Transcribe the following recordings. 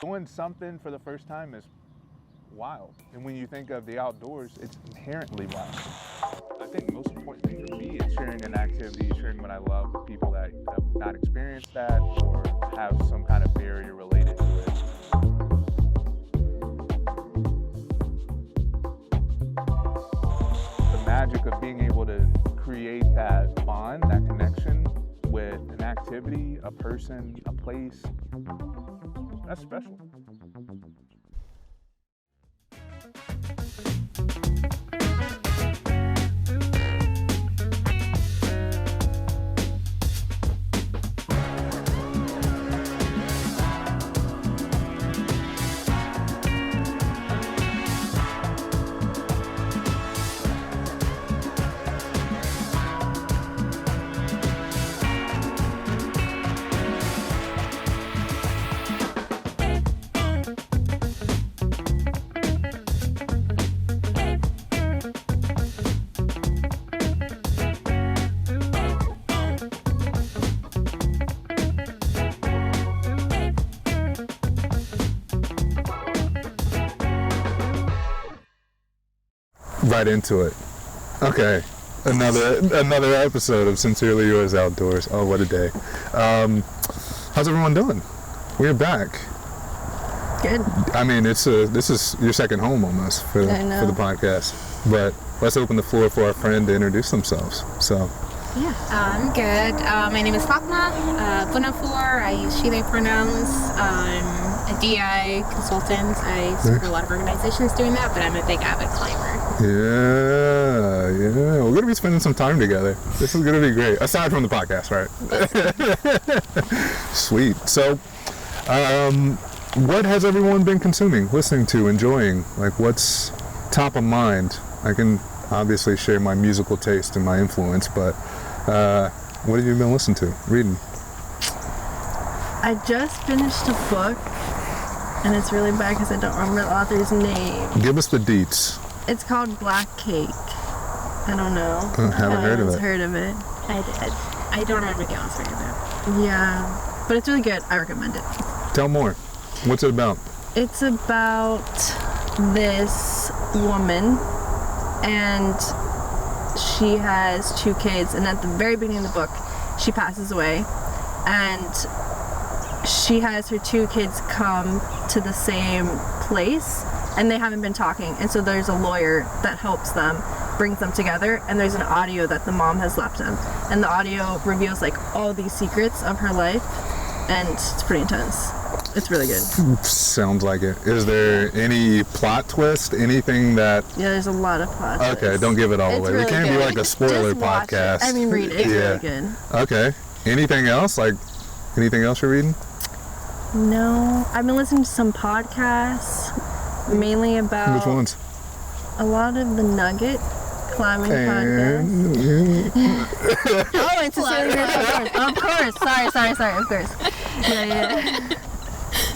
Doing something for the first time is wild. And when you think of the outdoors, it's inherently wild. I think the most important thing for me is sharing an activity, sharing what I love with people that have not experienced that or have some kind of barrier related to it. The magic of being able to create that bond, that connection with an activity, a person, a place, that's special. Right into it. Okay, another episode of Sincerely Yours Outdoors. Oh, what a day. How's everyone doing? We're back. Good. I mean, this is your second home almost for the podcast. But let's open the floor for our friend to introduce themselves. So. Yeah. I'm good. My name is Fatima. Bunafoor. I use she/they pronouns. I'm a DI consultant. I serve a lot of organizations doing that, but I'm a big avid climber. Yeah. We're going to be spending some time together. This is going to be great. Aside from the podcast, right? Sweet. So, what has everyone been consuming, listening to, enjoying? Like, what's top of mind? I can obviously share my musical taste and my influence, but what have you been listening to, reading? I just finished a book, and it's really bad because I don't remember the author's name. Give us the deets. It's called Black Cake. I don't know. Haven't heard of it. Heard of it. I did. I don't remember the author of it. Yeah, but it's really good. I recommend it. Tell more. What's it about? It's about this woman, and she has 2 kids, and at the very beginning of the book, she passes away, and she has her 2 kids come to the same place, and they haven't been talking, and so there's a lawyer that helps them, brings them together, and there's an audio that the mom has left them, and the audio reveals like all these secrets of her life, and it's pretty intense. It's really good. Sounds like it. Is there any plot twist? Anything that... Yeah, there's a lot of plot twists. Okay, don't give it all away. Really it can't be like a spoiler Just watch podcast. it. I mean, read it. It's really good. Okay. Anything else? Like, anything else you're reading? No. I've been listening to some podcasts, mainly about... Which ones? A lot of the Nugget climbing podcast. Oh, it's Sincerely Yours, of course. Sorry, of course. Yeah.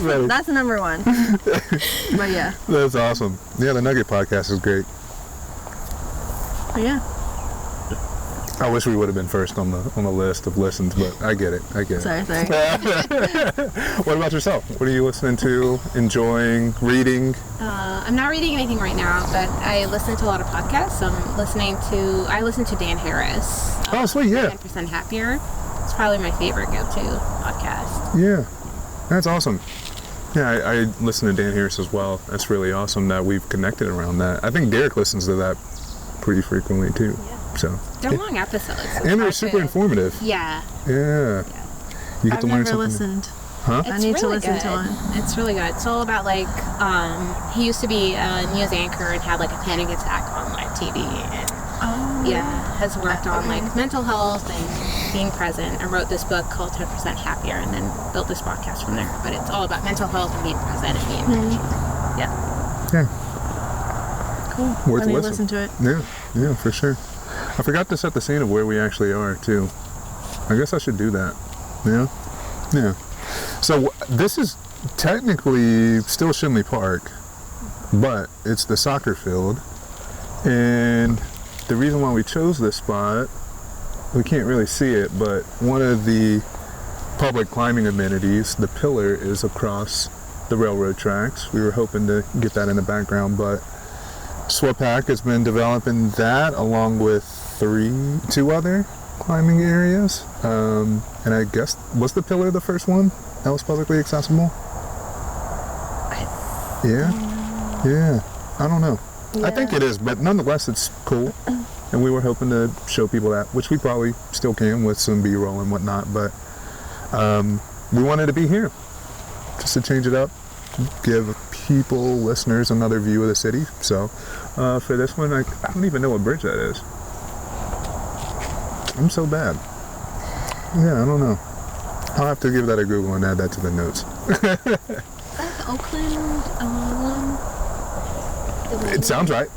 Right. That's number 1. But yeah. That's awesome. Yeah, the Nugget podcast is great. But yeah. I wish we would have been first on the list of listens, but I get it. Sorry. What about yourself? What are you listening to, enjoying, reading? I'm not reading anything right now, but I listen to a lot of podcasts. I listen to Dan Harris. Oh, sweet, yeah. 10% Happier. It's probably my favorite go-to podcast. Yeah, that's awesome. Yeah, I listen to Dan Harris as well. That's really awesome that we've connected around that. I think Derek listens to that pretty frequently too. Yeah. So they're long episodes. And they're super informative. Yeah. Yeah. You get to learn something. I've never listened. Huh? I need to listen to one. It's really good. It's all about like he used to be a news anchor and had like a panic attack on live TV, and has worked on like mental health and being present, and wrote this book called 10% Happier, and then built this podcast from there. But it's all about mental health and being present and being intentional. Yeah. Cool. Worth I need to listen to it. Yeah, for sure. I forgot to set the scene of where we actually are too. I guess I should do that. Yeah. So this is technically still Schenley Park, but it's the soccer field. And the reason why we chose this spot, we can't really see it, but one of the public climbing amenities, the pillar, is across the railroad tracks. We were hoping to get that in the background, but SWPAC has been developing that along with two other climbing areas. And I guess, was the Pillar the first one that was publicly accessible? Yeah? Yeah. I don't know. Yeah. I think it is, but nonetheless, it's cool. And we were hoping to show people that, which we probably still can with some B-roll and whatnot, but we wanted to be here just to change it up, give people, listeners, another view of the city. So for this one, I don't even know what bridge that is. I'm so bad. Yeah, I don't know. I'll have to give that a Google and add that to the notes. Oakland It sounds right.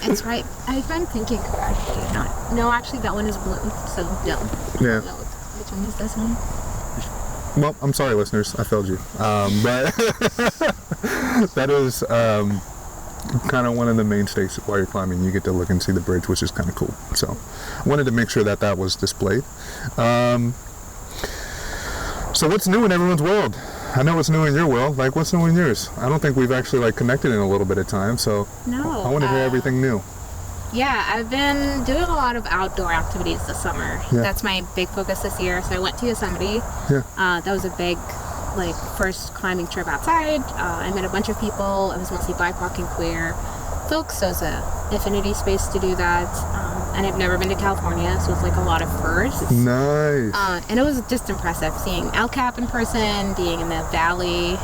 It's right. If I'm thinking correctly, no, actually that one is blue, so no. Yeah. No, which one is this one? Well, I'm sorry, listeners. I failed you. But that is kind of one of the mainstays while you're climbing. You get to look and see the bridge, which is kind of cool. So I wanted to make sure that that was displayed. So what's new in everyone's world? I know what's new in your world. Like, what's new in yours? I don't think we've actually connected in a little bit of time, so No. I want to hear everything new. Yeah, I've been doing a lot of outdoor activities this summer. Yeah. That's my big focus this year. So I went to Yosemite. Yeah. That was a big, first climbing trip outside. I met a bunch of people. It was mostly BIPOC and queer folks, so it's a affinity space to do that. And I've never been to California, so it's a lot of firsts. Nice. And it was just impressive seeing El Cap in person, being in the valley.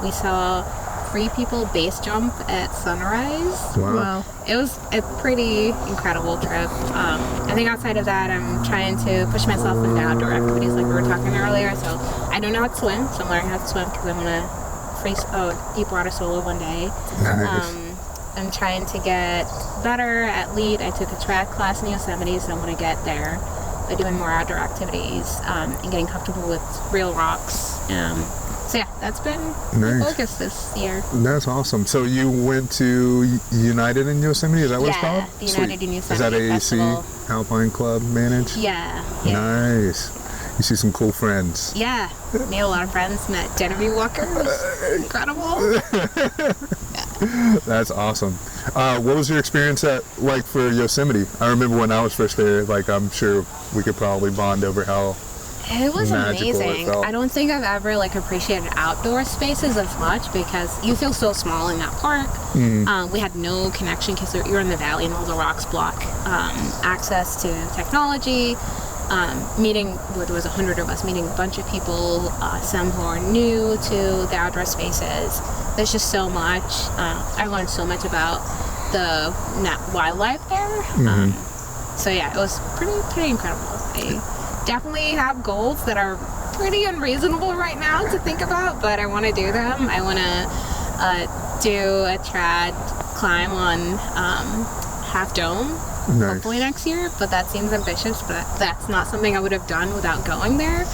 We saw 3 people base jump at sunrise. Wow. It was a pretty incredible trip. I think outside of that, I'm trying to push myself into outdoor activities like we were talking earlier. So I don't know how to swim, so I'm learning how to swim because I want to deep water solo one day. Nice. I'm trying to get better at lead. I took a trad class in Yosemite, so I want to get there by doing more outdoor activities and getting comfortable with real rocks. So yeah, that's been the focus this year. That's awesome. So you went to United in Yosemite? Is that what it's called? Yeah, the United in Yosemite Is that AAC Festival. Alpine Club managed? Yeah. Nice. You see some cool friends. Yeah, made a lot of friends. Met Genevieve Walker. It was incredible. That's awesome. What was your experience like for Yosemite? I remember when I was first there, I'm sure we could probably bond over how it was magical amazing. it felt. I don't think I've ever appreciated outdoor spaces as much because you feel so small in that park. We had no connection because you're in the valley and all the rocks block access to technology. Meeting, there was 100 of us, meeting a bunch of people, some who are new to the outdoor spaces. There's just so much. I learned so much about the wildlife there. So yeah, it was pretty incredible. I definitely have goals that are pretty unreasonable right now to think about, but I want to do them. I want to do a trad climb on Half Dome. Nice. Hopefully next year, but that seems ambitious, but that's not something I would have done without going there.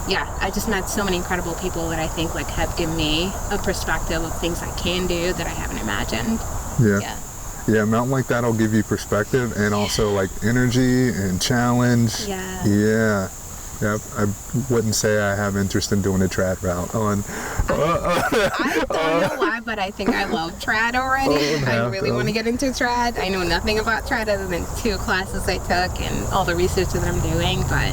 Yeah, I just met so many incredible people that I think have given me a perspective of things I can do that I haven't imagined. Yeah, a mountain like that'll give you perspective and also energy and challenge. Yeah. Yep, I wouldn't say I have interest in doing a trad route on. I don't know why, but I think I love trad already. I really want to get into trad. I know nothing about trad other than 2 classes I took and all the research that I'm doing, but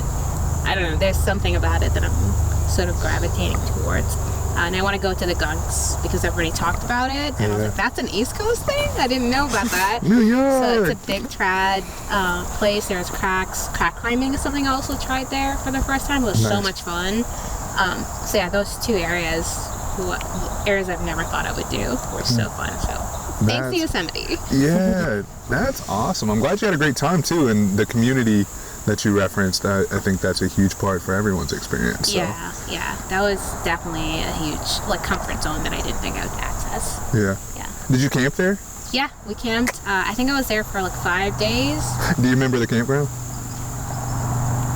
I don't know. There's something about it that I'm sort of gravitating towards. And I want to go to the Gunks because I've already talked about it. And I was like, that's an East Coast thing? I didn't know about that. New York! So it's a big trad place. There's cracks. Crack climbing is something I also tried there for the first time. It was so much fun. So yeah, those 2 areas I've never thought I would do were so fun. So thanks to Yosemite. Yeah, that's awesome. I'm glad you had a great time too, and the community that you referenced, I think that's a huge part for everyone's experience. So. Yeah, that was definitely a huge comfort zone that I didn't think I would access. Yeah. Did you camp there? Yeah, we camped. I think I was there for 5 days. Do you remember the campground?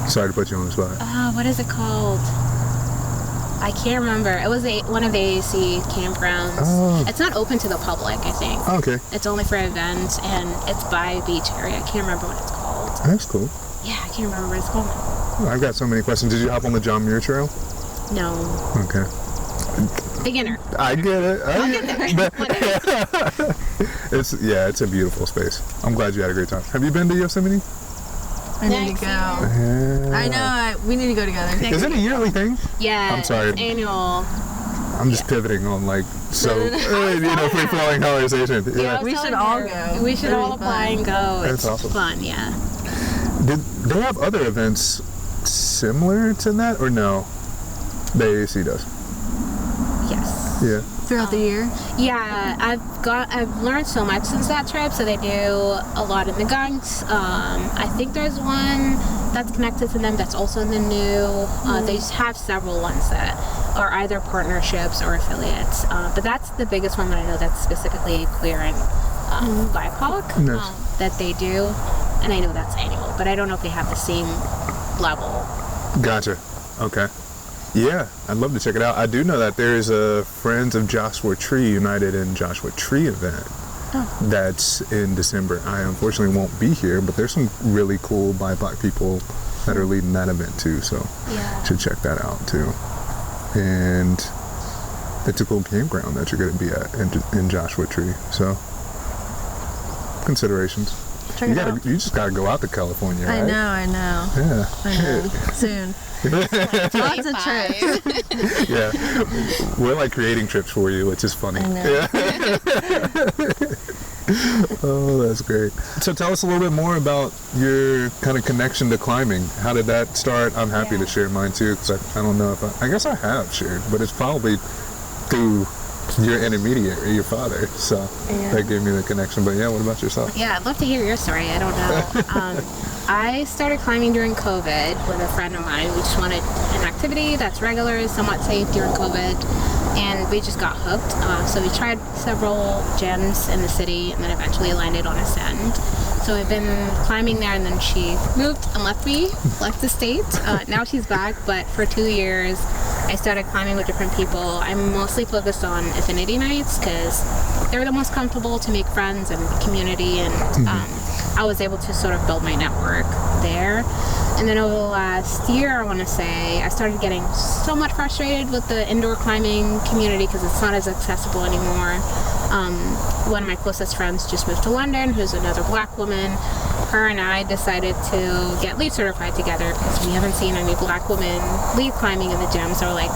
Sorry to put you on the spot. What is it called? I can't remember. It was one of the AAC campgrounds. Oh. It's not open to the public, I think. Okay. It's only for events, and it's by a beach area. I can't remember what it's called. That's cool. Yeah, I can't remember what it's called. I've got so many questions. Did you hop on the John Muir Trail? No. Okay. Beginner. I get it. I'll get there. It's a beautiful space. I'm glad you had a great time. Have you been to Yosemite? I need Next to go. Yeah. I know. We need to go together. Is it a yearly thing? Yeah. I'm sorry. It's annual. I'm just pivoting on free flowing conversation. Yeah. We should all go. We should It'll all be apply fun. and go. That's It's awesome. fun, yeah. Did they have other events similar to that or no? The AAC does. Yes. Yeah. Throughout the year. Yeah, I've learned so much since that trip. So they do a lot in the gunks. I think there's one that's connected to them that's also in the new. They just have several ones that are either partnerships or affiliates. But that's the biggest one that I know that's specifically queer and BIPOC Nice. that they do. And I know that's annual, but I don't know if they have the same level. Gotcha. Okay. Yeah, I'd love to check it out. I do know that there's a Friends of Joshua Tree United in Joshua Tree event that's in December. I unfortunately won't be here, but there's some really cool BIPOC people that are leading that event too, so Yeah. should check that out too. And it's a cool campground that you're going to be at in Joshua Tree, so considerations. Check it out. You just got to go out to California, right? I know. Yeah. I know. Soon. Lots of trips. Yeah, we're like creating trips for you, which is funny. I know. Yeah. Oh, that's great. So tell us a little bit more about your kind of connection to climbing. How did that start? I'm happy to share mine too, because I don't know if I guess I have shared, but it's probably through your intermediary, your father. So that gave me the connection. But yeah, what about yourself? Yeah, I'd love to hear your story. I don't know. I started climbing during COVID with a friend of mine. We just wanted an activity that's regular, somewhat safe during COVID, and we just got hooked. So we tried several gyms in the city, and then eventually landed on Ascend. So I've been climbing there, and then she moved and left the state. Now she's back, but for 2 years, I started climbing with different people. I'm mostly focused on affinity nights because they're the most comfortable to make friends and community, and I was able to sort of build my network there. And then over the last year, I want to say, I started getting so much frustrated with the indoor climbing community because it's not as accessible anymore. One of my closest friends just moved to London, who's another Black woman. Her and I decided to get lead certified together because we haven't seen any Black women lead climbing in the gym. So we're like,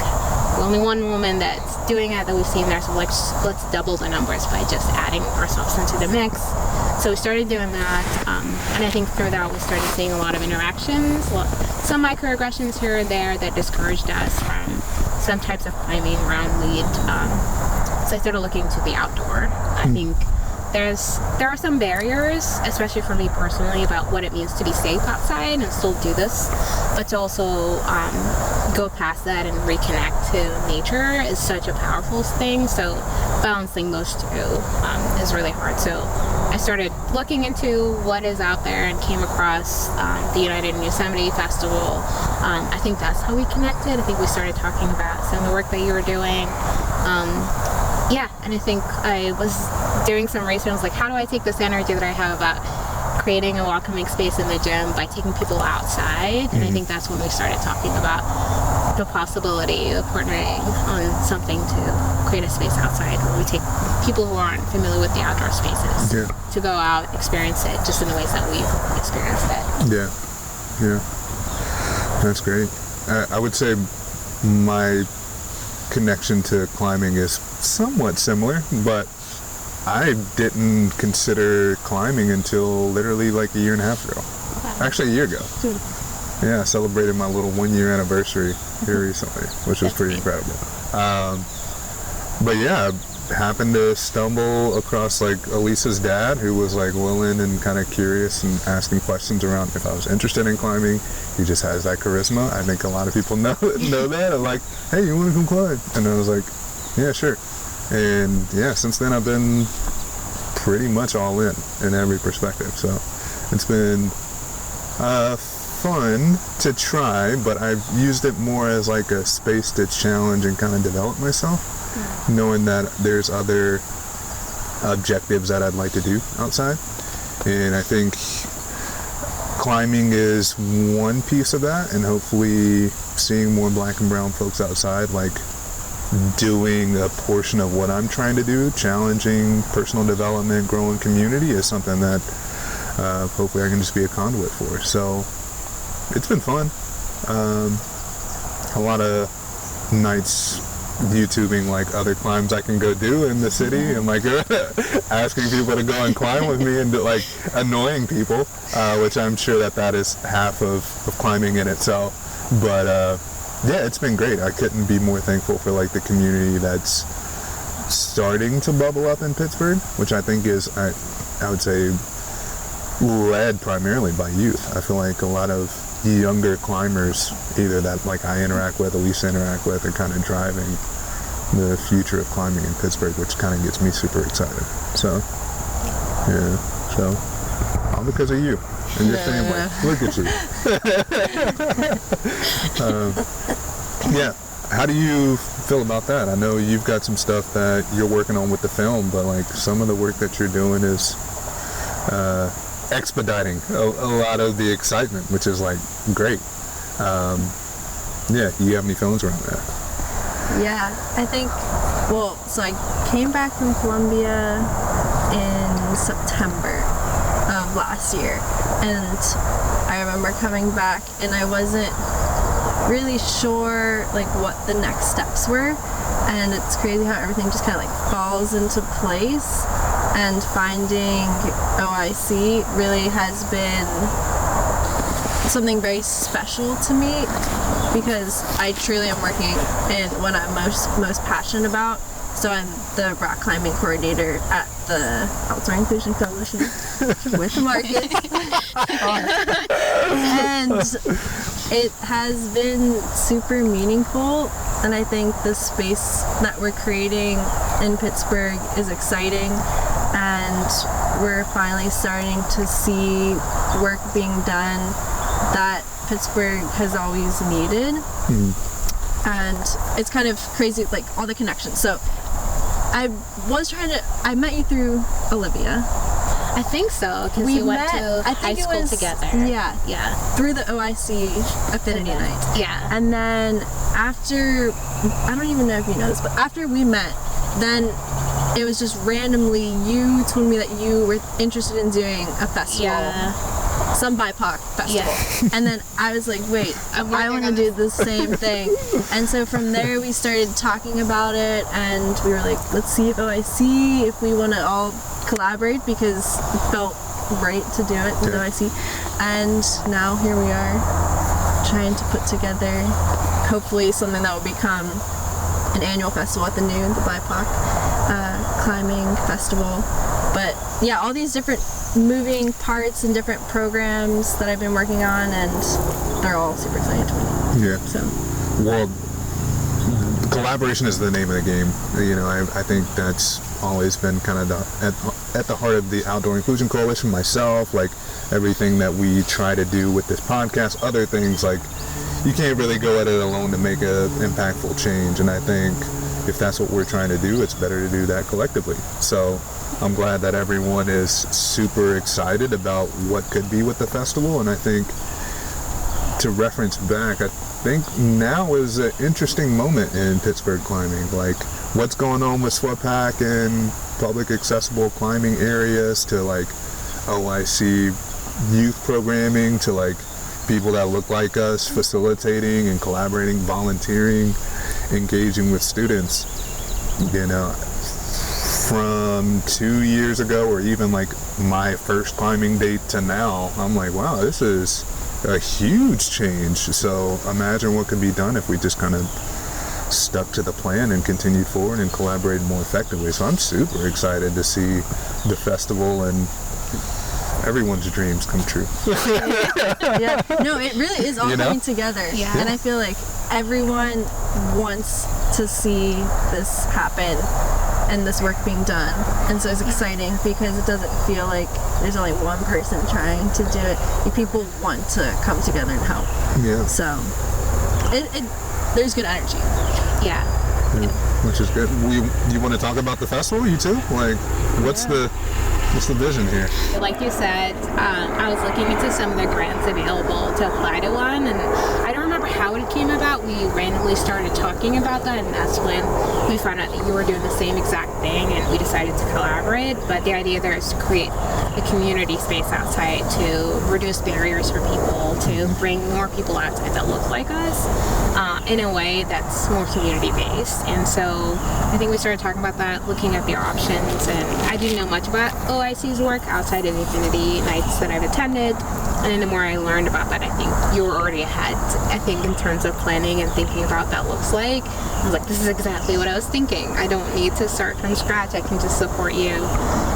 only one woman that's doing it that we've seen there, so let's double the numbers by just adding ourselves into the mix. So we started doing that, and I think through that we started seeing a lot of interactions, some microaggressions here and there that discouraged us from some types of climbing around lead. So I started looking to the outdoor. I think there are some barriers, especially for me personally, about what it means to be safe outside and still do this, but to also go past that and reconnect to nature is such a powerful thing. So balancing those two is really hard. So I started looking into what is out there and came across the United in Yosemite Festival. I think that's how we connected. I think we started talking about some of the work that you were doing. And I think I was doing some research. I was like, how do I take this energy that I have about creating a welcoming space in the gym by taking people outside? And I think that's when we started talking about the possibility of partnering on something to create a space outside where we take people who aren't familiar with the outdoor spaces to go out, experience it just in the ways that we've experienced it. Yeah. That's great. I would say my connection to climbing is somewhat similar, but I didn't consider climbing until literally like a year and a half ago. Actually, a year ago. Yeah, I celebrated my little 1 year anniversary here recently, which was pretty incredible. But yeah, I happened to stumble across like Elisa's dad, who was like willing and kind of curious and asking questions around if I was interested in climbing. He just has that charisma. I think a lot of people know that. I'm like, hey, you want to come climb? And I was like, yeah, sure. And yeah, since then I've been pretty much all in every perspective. So it's been fun to try, but I've used it more as like a space to challenge and kind of develop myself, knowing that there's other objectives that I'd like to do outside. And I think climbing is one piece of that, and hopefully seeing more black and brown folks outside, like doing a portion of what I'm trying to do, challenging personal development, growing community, is something that hopefully I can just be a conduit for. So it's been fun. A lot of nights YouTubing like other climbs I can go do in the city, and like asking people to go and climb with me, and like annoying people, which I'm sure that is half of climbing in itself. But yeah, it's been great. I couldn't be more thankful for like the community that's starting to bubble up in Pittsburgh, which I think is, I would say, led primarily by youth. I feel like a lot of younger climbers, either that like I interact with, Elisa interact with, are kind of driving the future of climbing in Pittsburgh, which kind of gets me super excited. So yeah, so all because of you and your family. Look at you. Yeah, how do you feel about that? I know you've got some stuff that you're working on with the film, but like some of the work that you're doing is expediting a lot of the excitement, which is like great. Yeah, you have any feelings around that? Yeah, I think, well, so I came back from Colombia in September of last year, and I remember coming back and I wasn't really sure like what the next steps were, and it's crazy how everything just kind of like falls into place. And finding OIC really has been something very special to me, because I truly am working in what I'm most passionate about. So I'm the rock climbing coordinator at the Outdoor Inclusion Coalition with Marcus. And it has been super meaningful, and I think the space that we're creating in Pittsburgh is exciting, and we're finally starting to see work being done that Pittsburgh has always needed. And it's kind of crazy, like all the connections. So I met you through Olivia. I think so, because we went to high school together. Yeah. Through the OIC Affinity Night. Yeah. And then after, I don't even know if you know this, but after we met, then it was just randomly you told me that you were interested in doing a festival. Yeah. Some BIPOC festival. Yeah. And then I was like, wait, I want to do the same thing. And so from there we started talking about it, and we were like, let's see if OIC, if we want to all collaborate, because it felt right to do it with OIC. And now here we are trying to put together hopefully something that will become an annual festival at the BIPOC climbing festival. But yeah, all these different moving parts and different programs that I've been working on, and they're all super exciting to me. Yeah. So, well, collaboration is the name of the game. You know, I think that's always been kind of at the heart of the Outdoor Inclusion Coalition, myself, like everything that we try to do with this podcast, other things, like you can't really go at it alone to make an impactful change. And I think if that's what we're trying to do, it's better to do that collectively. So I'm glad that everyone is super excited about what could be with the festival. And I think, to reference back, I think now is an interesting moment in Pittsburgh climbing. Like what's going on with SWPAC and public accessible climbing areas, to like OIC youth programming, to like people that look like us facilitating and collaborating, volunteering, engaging with students. You know, from 2 years ago, or even like my first climbing date to now, I'm like, wow, this is a huge change. So imagine what could be done if we just kind of stuck to the plan and continued forward and collaborated more effectively. So I'm super excited to see the festival and everyone's dreams come true. yeah. No, it really is all coming together. Yeah. And I feel like everyone wants to see this happen and this work being done. And so it's exciting because it doesn't feel like there's only one person trying to do it. People want to come together and help. Yeah. So there's good energy. Yeah. Which is good. You want to talk about the festival, you too? Like, what's the What's the vision here? Like you said, I was looking into some of the grants available to apply to one, and I don't remember how it came about. We randomly started talking about that, and that's when we found out that you were doing the same exact thing, and we decided to collaborate. But the idea there is to create a community space outside to reduce barriers for people, to bring more people outside that look like us in a way that's more community-based. And so I think we started talking about that, looking at the options, and I didn't know much about OIC's work outside of the Infinity nights that I've attended. And then the more I learned about that, I think you were already ahead, I think, in terms of planning and thinking about what that looks like. I was like, this is exactly what I was thinking. I don't need to start from scratch. I can just support you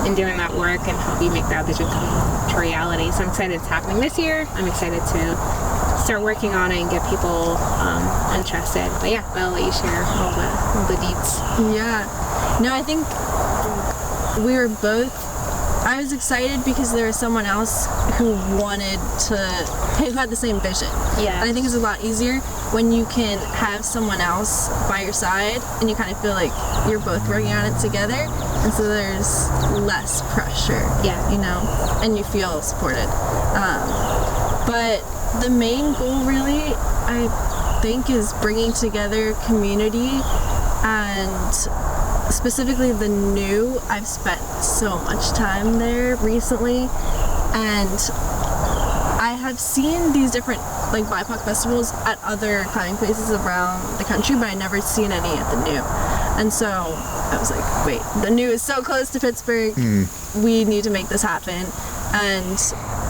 in doing that work and help you make that vision come to reality. So I'm excited it's happening this year. I'm excited to start working on it and get people interested. But yeah, I'll let you share all the deets. Yeah. No, I think we were both, I was excited because there was someone else who who had the same vision. Yeah. And I think it's a lot easier when you can have someone else by your side and you kind of feel like you're both working on it together. And so there's less pressure. Yeah. You know, and you feel supported. But the main goal really, I think, is bringing together community, and specifically the new. I've spent so much time there recently, and I have seen these different like BIPOC festivals at other climbing places around the country, but I never seen any at the new. And so I was like, wait, the new is so close to Pittsburgh. We need to make this happen. And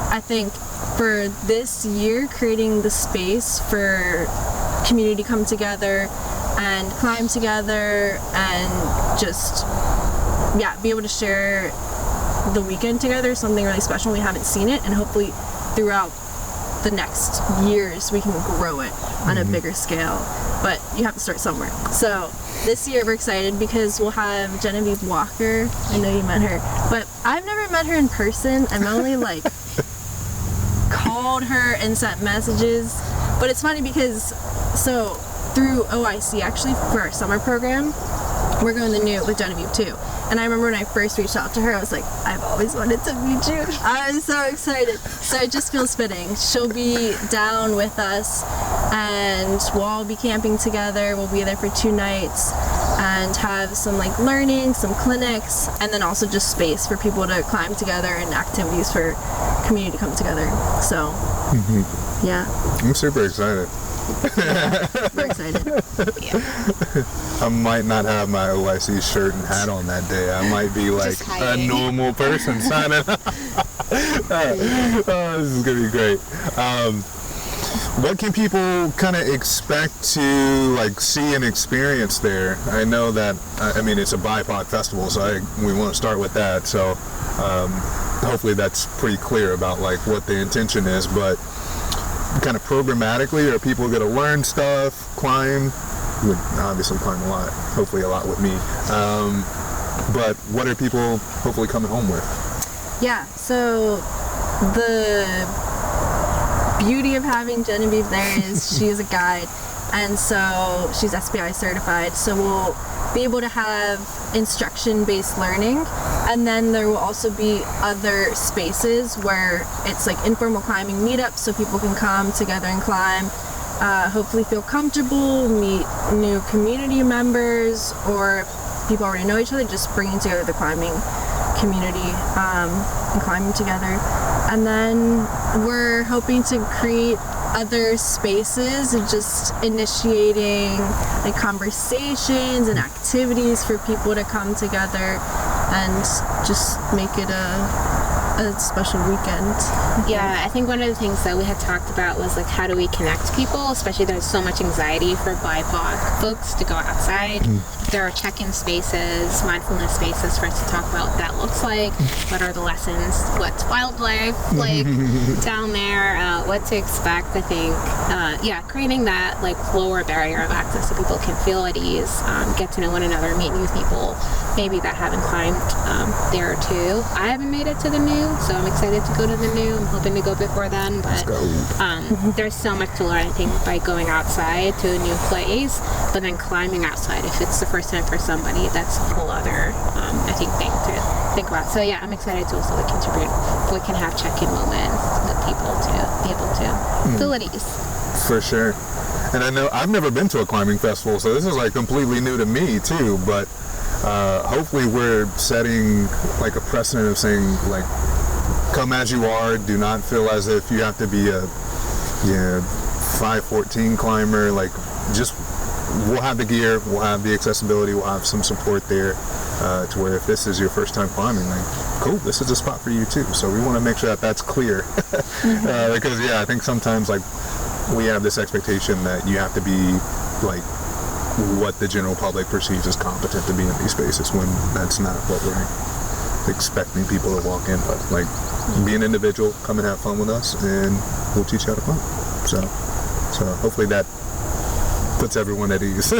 I think for this year, creating the space for community to come together and climb together and just, be able to share the weekend together is something really special. We haven't seen it, and hopefully throughout the next years we can grow it on a bigger scale. But you have to start somewhere. So this year we're excited because we'll have Genevieve Walker. I know you met her, but I've never met her in person. I'm only like called her and sent messages. But it's funny because through OIC, actually, for our summer program, we're going the new with Genevieve too. And I remember when I first reached out to her, I was like, I've always wanted to meet you. I'm so excited. So it just feels fitting. She'll be down with us, and we'll all be camping together. We'll be there for 2 nights and have some like learning, some clinics, and then also just space for people to climb together and activities for community to come together. So, yeah. I'm super excited. We're excited. Yeah. I might not have my OIC shirt and hat on that day. I might be like a normal person signing up. This is going to be great. What can people kind of expect to like see and experience there? I know that, it's a BIPOC festival, so we want to start with that. So hopefully that's pretty clear about like what the intention is, but kind of programmatically, are people going to learn stuff, climb? You would obviously climb a lot, hopefully a lot with me. But what are people hopefully coming home with? Yeah, so the beauty of having Genevieve there is she is a guide, and so she's SPI certified, so we'll be able to have instruction-based learning, and then there will also be other spaces where it's like informal climbing meetups, so people can come together and climb, hopefully feel comfortable, meet new community members, or people already know each other, just bringing together the climbing community and climbing together. And then we're hoping to create other spaces and just initiating like conversations and activities for people to come together and just make it a special weekend. Yeah, I think one of the things that we had talked about was like, how do we connect people, especially there's so much anxiety for BIPOC folks to go outside. There are check-in spaces, mindfulness spaces for us to talk about what that looks like, what are the lessons, what's wildlife like down there, what to expect. I think creating that like lower barrier of access so people can feel at ease, get to know one another, meet new people maybe that haven't climbed there too. I haven't made it to the new New, so I'm excited to go to the New. I'm hoping to go before then, but there's so much to learn, I think, by going outside to a new place, but then climbing outside. If it's the first time for somebody, that's a whole other, I think, thing to think about. So yeah, I'm excited to also contribute. We can have check-in moments with people to be able to feel at ease. For sure. And I know I've never been to a climbing festival, so this is like completely new to me too, but hopefully we're setting like a precedent of saying, like, come as you are, do not feel as if you have to be a 5'14" climber. Like, just, we'll have the gear, we'll have the accessibility, we'll have some support there, to where if this is your first time climbing, like, cool, this is a spot for you too. So we want to make sure that that's clear. Because I think sometimes, like, we have this expectation that you have to be like what the general public perceives as competent to be in these spaces, when that's not what we're expecting people to walk in. But like, be an individual, come and have fun with us, and we'll teach you how to climb. So hopefully that puts everyone at ease.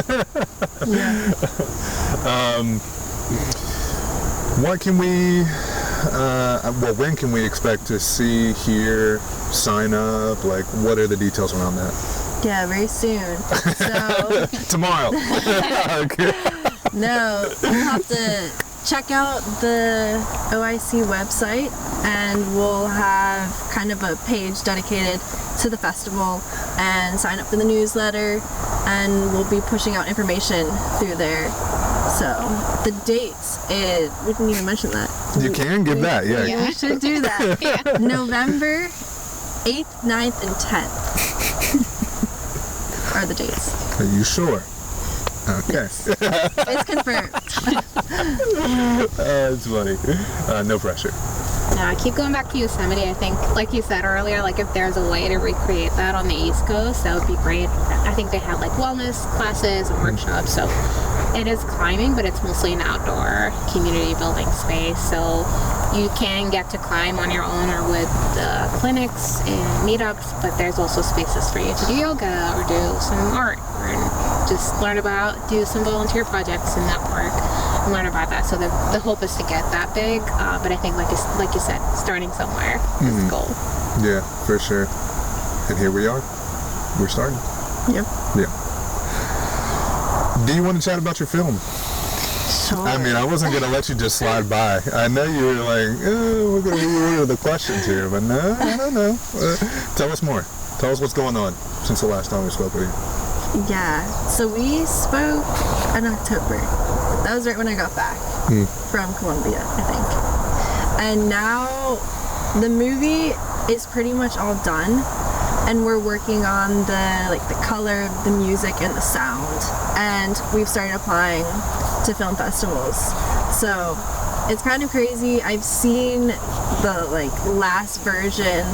What can we when can we expect to see, hear, sign up? Like, what are the details around that? Yeah, very soon. So Tomorrow. Okay. no, we'll have to check out the OIC website, and we'll have kind of a page dedicated to the festival, and sign up for the newsletter, and we'll be pushing out information through there. So the dates, we didn't even mention that. You can give that, yeah. We should do that. November 8th, 9th, and 10th are the dates. Are you sure? Okay. Yes. It's confirmed. It's funny. No pressure. No, I keep going back to Yosemite. I think, like you said earlier, like if there's a way to recreate that on the East Coast, that would be great. I think they have like wellness classes and workshops, so it is climbing, but it's mostly an outdoor community building space. So you can get to climb on your own or with clinics and meetups, but there's also spaces for you to do yoga or do some art or just do some volunteer projects and network and learn about that. So the hope is to get that big, but I think like you said, starting somewhere is the goal. Yeah, for sure. And here we are. We're starting. Yep. Yeah. Do you want to chat about your film? Sure. I mean, I wasn't going to let you just slide by. I know you were like, we're going to reorder the questions here, but no, I don't know. Tell us more. Tell us what's going on since the last time we spoke with you. Yeah, so we spoke in October. That was right when I got back from Colombia, I think. And now the movie is pretty much all done, and we're working on the color, the music, and the sound. And we've started applying to film festivals. So it's kind of crazy. I've seen the last version,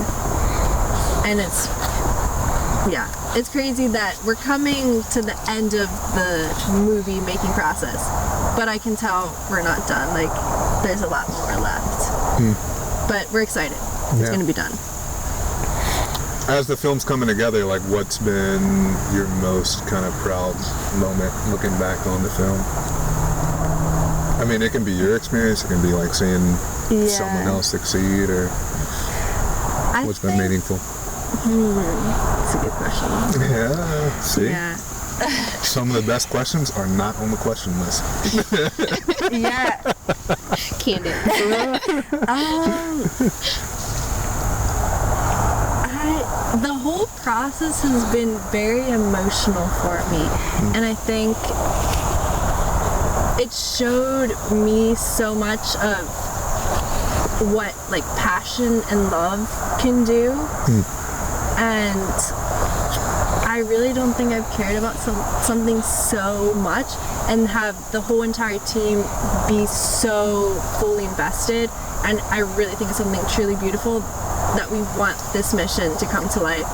and it's crazy that we're coming to the end of the movie making process, but I can tell we're not done. There's a lot more left. But we're excited. It's going to be done. As the film's coming together, what's been your most kind of proud moment looking back on the film? I mean, it can be your experience, it can be seeing someone else succeed, or what's been meaningful. That's a good question. Yeah, see? Yeah. Some of the best questions are not on the question list. Yeah. Candid. The whole process has been very emotional for me, and I think it showed me so much of what passion and love can do. And I really don't think I've cared about something so much and have the whole entire team be so fully invested. And I really think it's something truly beautiful that we want this mission to come to life.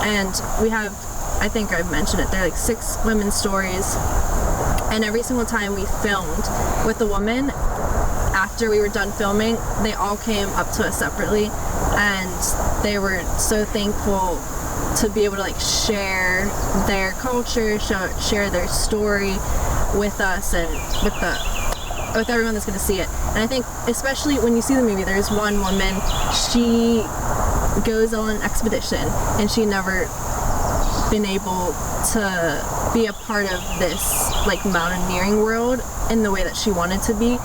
And we have, I think I've mentioned it, there are 6 women's stories. And every single time we filmed with a woman, after we were done filming, they all came up to us separately, and they were so thankful to be able to share their culture, share their story with us, and with the with everyone that's going to see it. And I think, especially when you see the movie, there's one woman, she goes on an expedition, and she never been able to be a part of this like mountaineering world in the way that she wanted to be,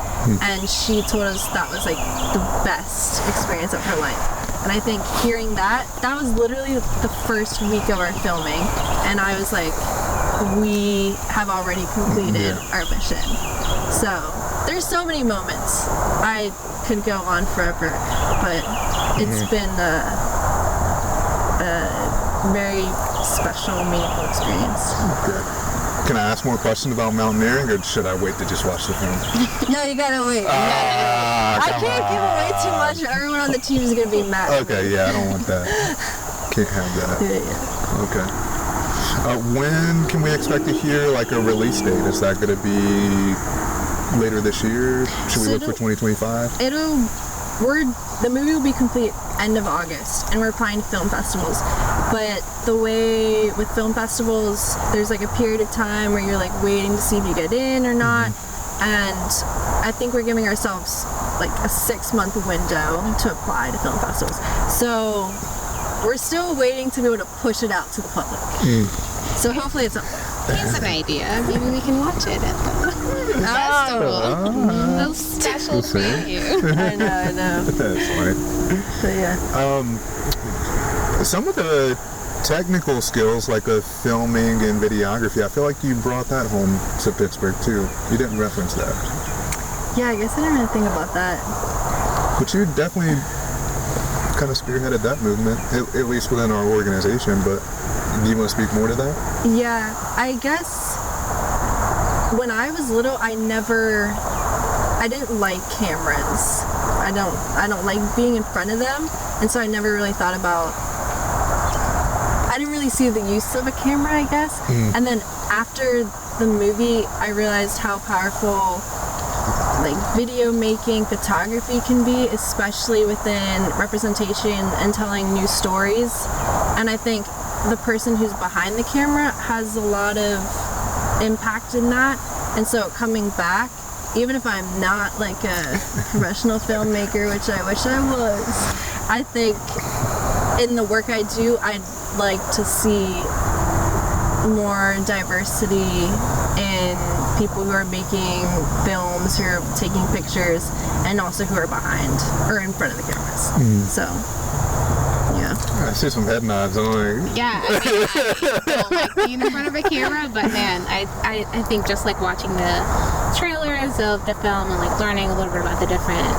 and she told us that was like the best experience of her life. And I think hearing that was literally the first week of our filming, and I was like, we have already completed our mission. So there's so many moments. I could go on forever, but it's been a very special, meaningful experience. Good. Can I ask more questions about mountaineering, or should I wait to just watch the film? No, you gotta wait. I can't give away too much, or everyone on the team is gonna be mad. Okay, yeah, I don't want that. Can't have that. Yeah. Okay. When can we expect to hear like a release date? Is that going to be later this year? Should we look for 2025? The movie will be complete end of August, and we're applying to film festivals. But the way with film festivals, there's like a period of time where you're like waiting to see if you get in or not. And I think we're giving ourselves like a 6-month window to apply to film festivals. So we're still waiting to be able to push it out to the public. So hopefully it's up there. Here's an idea. Maybe we can watch it at the festival. Those special preview. I know. That's funny. So yeah. Some of the technical skills, like filming and videography, I feel like you brought that home to Pittsburgh too. You didn't reference that. Yeah, I guess I didn't really think about that. But you definitely kind of spearheaded that movement, at least within our organization. But do you want to speak more to that? Yeah, I guess when I was little, I didn't like cameras. I don't like being in front of them, and so I never really thought about. I didn't really see the use of a camera, I guess. And then after the movie, I realized how powerful like video making, photography can be, especially within representation and telling new stories. And I think the person who's behind the camera has a lot of impact in that. And so coming back, even if I'm not like a professional filmmaker, which I wish I was, I think in the work I do, I'd like to see more diversity in people who are making films, who are taking pictures, and also who are behind or in front of the cameras. So, yeah. I see some head nods. Yeah, I mean, I don't like being in front of a camera, but man, I think just like watching the trailers of the film and like learning a little bit about the different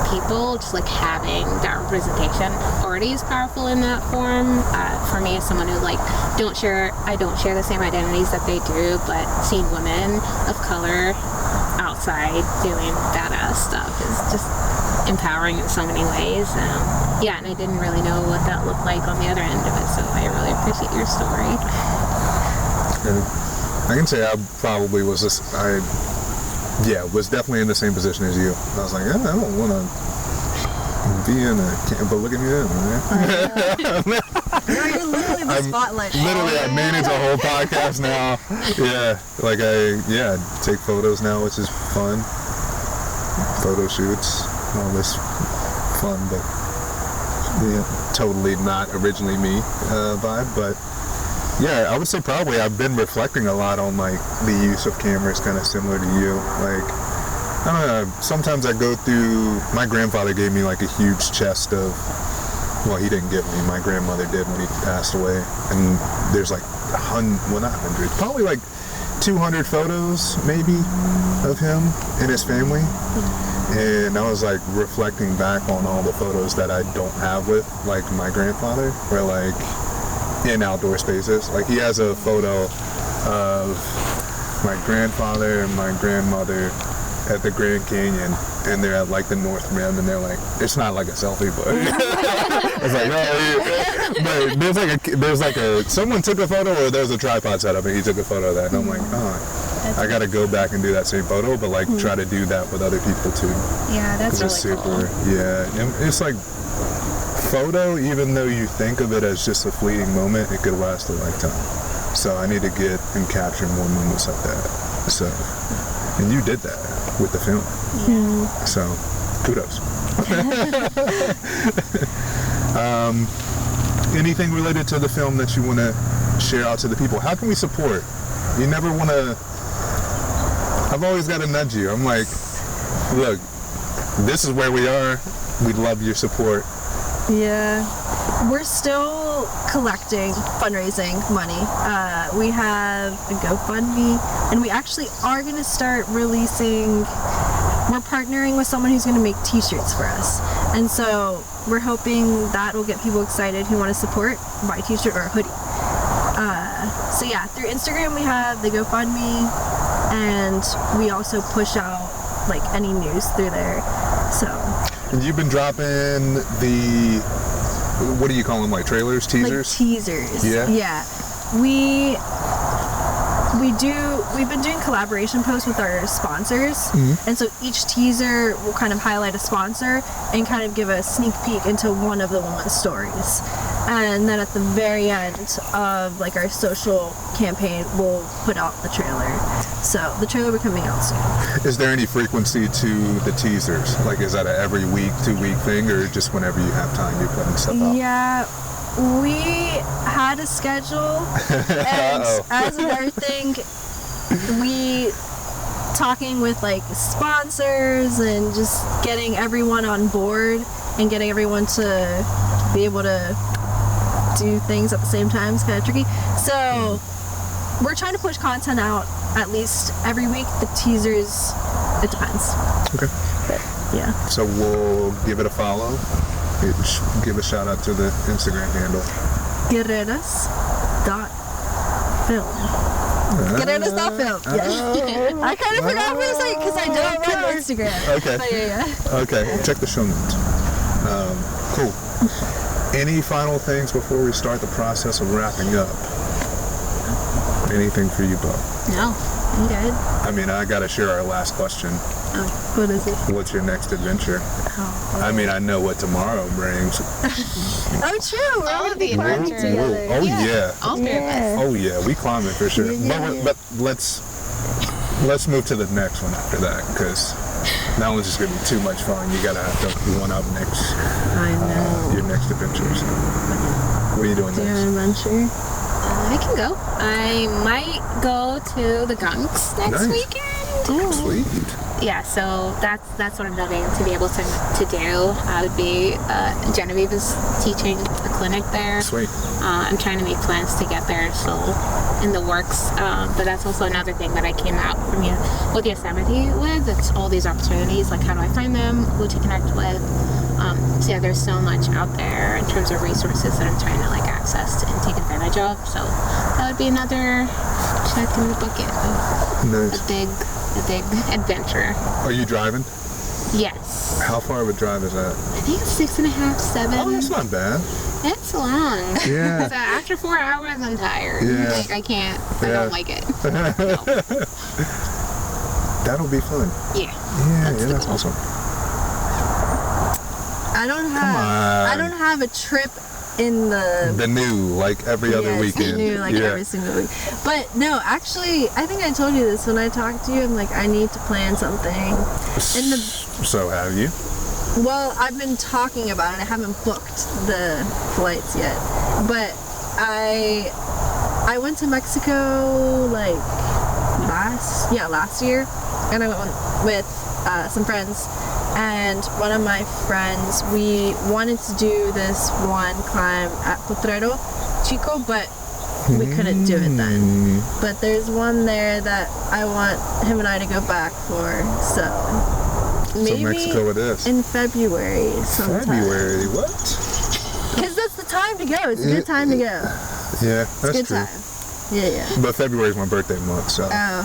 people, just like having that representation already is powerful in that form. For me, as someone who like I don't share the same identities that they do, but seeing women of color outside doing badass stuff is just empowering in so many ways. Yeah, and I didn't really know what that looked like on the other end of it, so I really appreciate your story. I can say I probably was was definitely in the same position as you. I was like, I don't want to be in a camp, but look at me now, man. You're literally the spotlight. Literally, I manage a whole podcast now. Yeah, like I take photos now, which is fun. Photo shoots, all this fun, but totally not originally me vibe, but. Yeah, I would say probably I've been reflecting a lot on like the use of cameras, kind of similar to you. Like, I don't know, sometimes I go through, my grandfather gave me like a huge chest of, well, he didn't give me, my grandmother did when he passed away. And there's like not hundreds, probably like 200 photos maybe of him and his family. And I was like reflecting back on all the photos that I don't have with like my grandfather, where like, in outdoor spaces. Like he has a photo of my grandfather and my grandmother at the Grand Canyon, and they're at like the North Rim, and they're like, it's not like a selfie, but it's like, but there's like a someone took a photo, or there's a tripod set up and he took a photo of that, and I'm like, I gotta go back and do that same photo, but like try to do that with other people too. Yeah, that's really cool. Yeah, and it's like photo, even though you think of it as just a fleeting moment, it could last a lifetime. So I need to get and capture more moments like that. So And you did that with the film. Yeah. So, kudos. Anything related to the film that you want to share out to the people? How can we support? You never want to... I've always got to nudge you. I'm like, look, this is where we are. We'd love your support. Yeah. We're still collecting fundraising money. We have a GoFundMe, and we actually are going to start releasing... We're partnering with someone who's going to make t-shirts for us. And so we're hoping that will get people excited who want to support, buy a t-shirt or a hoodie. So yeah, through Instagram we have the GoFundMe, and we also push out like any news through there. So. And you've been dropping the, what do you call them, like trailers, teasers? Like teasers. Yeah. Yeah. We've been doing collaboration posts with our sponsors, and so each teaser will kind of highlight a sponsor and kind of give a sneak peek into one of the women's stories. And then at the very end of like our social campaign, we'll put out the trailer. So the trailer will be coming out soon. Is there any frequency to the teasers? Like, is that a every week, 2-week thing, or just whenever you have time you're putting stuff out? Yeah. We had a schedule, and as with everything, we talking with like sponsors and just getting everyone on board and getting everyone to be able to do things at the same time is kind of tricky. So we're trying to push content out at least every week. The teasers, it depends. Okay. But, yeah. So we'll give it a follow. Give a shout out to the Instagram handle. Guerreras.film. Guerreras.film. Yeah. I kind of forgot what to say because I don't run Instagram. Okay. But yeah. Okay. Check the show notes. Cool. Any final things before we start the process of wrapping up? Anything for you, Bo? No. You good? I mean, I gotta share our last question. What is it? What's your next adventure? I mean, I know what tomorrow brings. Oh, true. We're All all of the park adventures. together. Oh yeah. All three of us. Oh yeah, we climbing for sure. But let's move to the next one after that, because that one's just gonna be too much fun. You gotta have to one up next. I know. Your next adventures. What are you doing Do you next? have an adventure? I can go. I might go to the Gunks next Nice. weekend. Sweet. Yeah, so that's what I'm looking to be able to do. I would be Genevieve is teaching a clinic there. Sweet. I'm trying to make plans to get there, so in the works. But that's also another thing that I came out from with Yosemite with. It's all these opportunities. Like, how do I find them? Who to connect with? So yeah, there's so much out there in terms of resources that I'm trying to like access and take advantage of. So that would be another check in the bucket of Nice. a big adventure. Are you driving? Yes. How far of a drive is that? I think it's 6.5, 7. Oh, that's not bad. It's long. Yeah. So after 4 hours, I'm tired. Yeah. Like, I can't. I Yeah. don't like it. No. That'll be fun. Yeah. That's goal. awesome. I don't on. have a trip in The new, like every other yes, weekend. new, like every single week. But no, actually, I think I told you this when I talked to you. I'm like, I need to plan something. So have you? Well, I've been talking about it. I haven't booked the flights yet. But I went to Mexico like last year, and I went with some friends. And one of my friends, we wanted to do this one climb at Potrero Chico, but we couldn't do it then. But there's one there that I want him and I to go back for. So maybe Mexico it is. in February sometime. February, what? Because that's the time to go. It's a good time to go. Yeah, It's a that's good true. time. Yeah. But February is my birthday month, so Oh. yeah.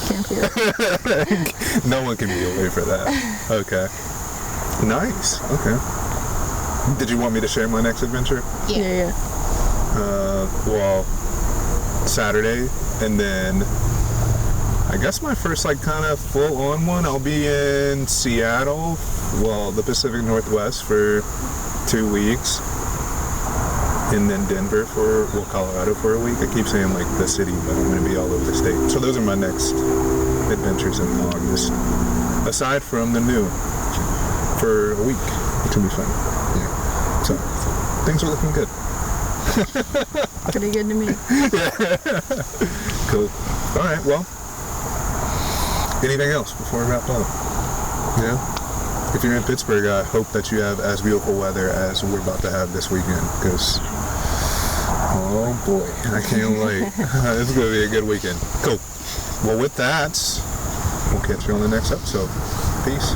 Can't feel it. No one can be away for that. Okay. Nice. Okay. Did you want me to share my next adventure? Yeah. Well, Saturday, and then I guess my first like kind of full-on one, I'll be in Seattle, well, the Pacific Northwest for 2 weeks, and then Denver Colorado for a week. I keep saying like the city, but I'm going to be all over the state. So those are my next adventures in August. Aside from the new for a week, which will be fun. Yeah. So things are looking good. Pretty good to me. Cool. All right. Well, anything else before we wrap up? Yeah. If you're in Pittsburgh, I hope that you have as beautiful weather as we're about to have this weekend. Because, oh boy, I can't wait. It's going to be a good weekend. Cool. Well, with that, we'll catch you on the next episode. Peace.